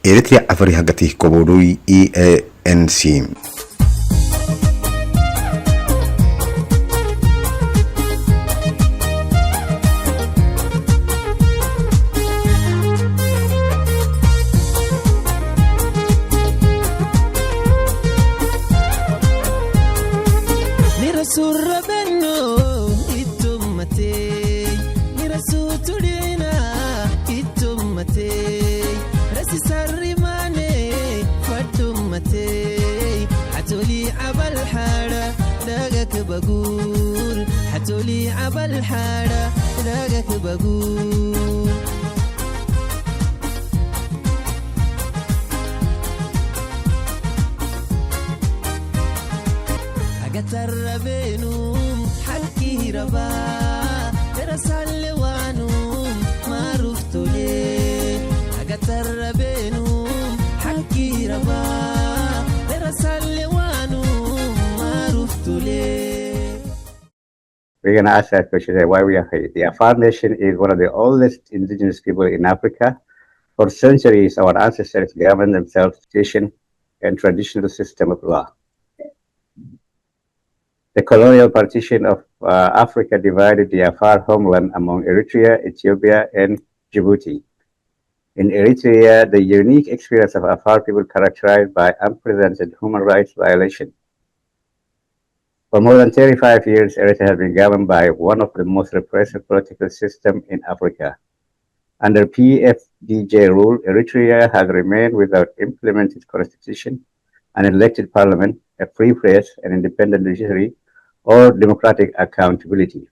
Eritrea afari hagati kobodui EANC. We're going to ask that question, why we are here. The Afar Nation is one of the oldest indigenous people in Africa. For centuries, our ancestors governed themselves with tradition and traditional system of law. The colonial partition of Africa divided the Afar homeland among Eritrea, Ethiopia, and Djibouti. In Eritrea, the unique experience of Afar people characterized by unprecedented human rights violations. For more than 35 years, Eritrea has been governed by one of the most repressive political systems in Africa. Under PFDJ rule, Eritrea has remained without implemented constitution, an elected parliament, a free press, an independent judiciary, or democratic accountability.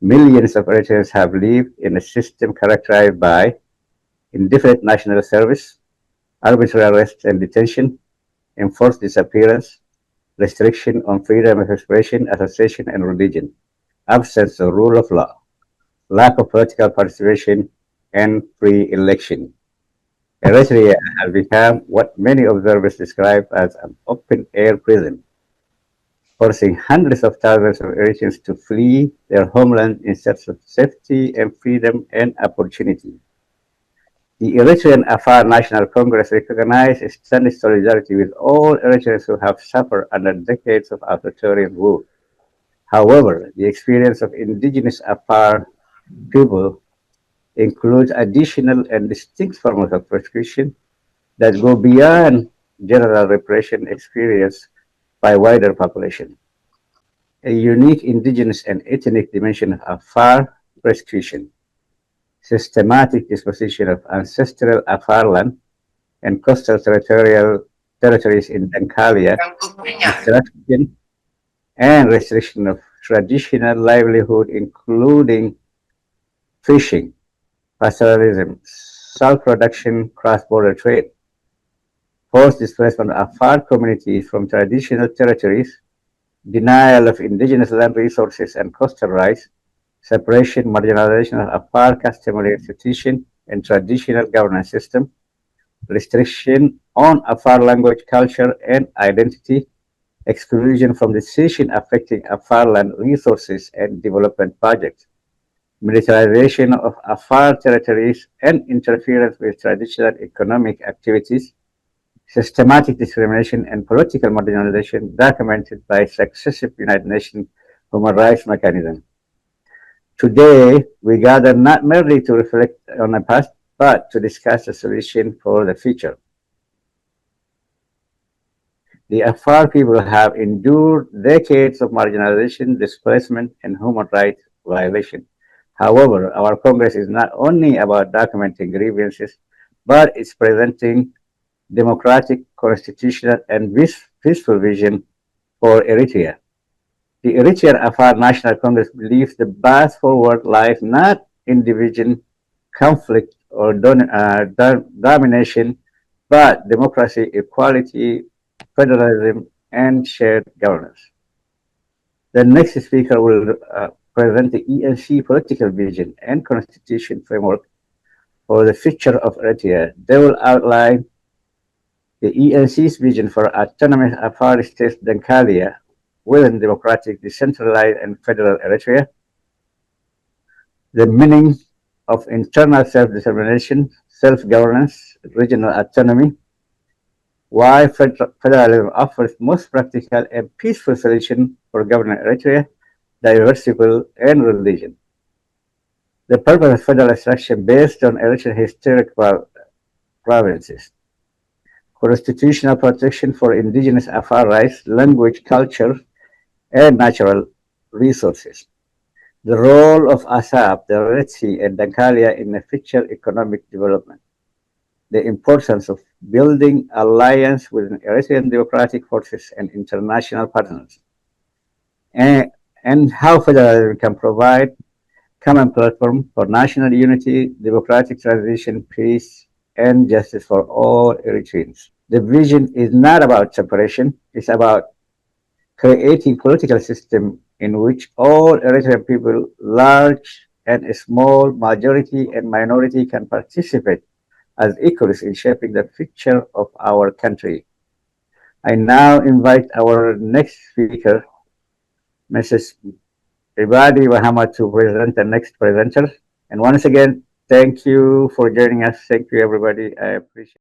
Millions of Eritreans have lived in a system characterized by indefinite national service, arbitrary arrest and detention, enforced disappearance, restriction on freedom of expression, association, and religion, absence of rule of law, lack of political participation, and free election. Eritrea has become what many observers describe as an open-air prison, forcing hundreds of thousands of Eritreans to flee their homeland in search of safety and freedom and opportunity. The Eritrean Afar National Congress recognizes its standing solidarity with all Eritreans who have suffered under decades of authoritarian rule. However, the experience of indigenous Afar people includes additional and distinct forms of persecution that go beyond general repression experienced by wider population. A unique indigenous and ethnic dimension of Afar persecution, systematic disposition of ancestral Afar land and coastal territories in Dankalia, disruption and restriction of traditional livelihood, including fishing, pastoralism, salt production, cross-border trade, forced displacement of Afar communities from traditional territories, denial of indigenous land resources and coastal rights, separation, marginalization of Afar customary institution and traditional governance system, restriction on Afar language, culture, and identity, exclusion from decision affecting Afar land resources and development projects, militarization of Afar territories and interference with traditional economic activities, systematic discrimination and political marginalization documented by successive United Nations human rights mechanisms. Today, we gather not merely to reflect on the past, but to discuss a solution for the future. The Afar people have endured decades of marginalization, displacement, and human rights violation. However, our Congress is not only about documenting grievances, but it's presenting democratic, constitutional, and peaceful vision for Eritrea. The Eritrean Afar National Congress believes the path forward lies not in division, conflict, or domination, but democracy, equality, federalism, and shared governance. The next speaker will present the ENC political vision and constitution framework for the future of Eritrea. They will outline the ENC's vision for autonomous Afar states Dankalia within democratic, decentralized, and federal Eritrea, the meaning of internal self-determination, self-governance, regional autonomy, why federalism offers most practical and peaceful solution for governing Eritrea, diversity and religion. The purpose of federal structure based on Eritrean historic provinces, constitutional protection for indigenous Afar rights, language, culture, and natural resources. The role of ASAP, the Red Sea, and Dankalia in a future economic development. The importance of building alliance with Eritrean democratic forces and international partners. And how federalism can provide common platform for national unity, democratic transition, peace, and justice for all Eritreans. The vision is not about separation, it's about creating political system in which all Eritrean people, large and small, majority and minority, can participate as equals in shaping the future of our country. I now invite our next speaker, Mrs. Ibadi Muhammad, to present the next presenter. And once again, thank you for joining us. Thank you, everybody. I appreciate it.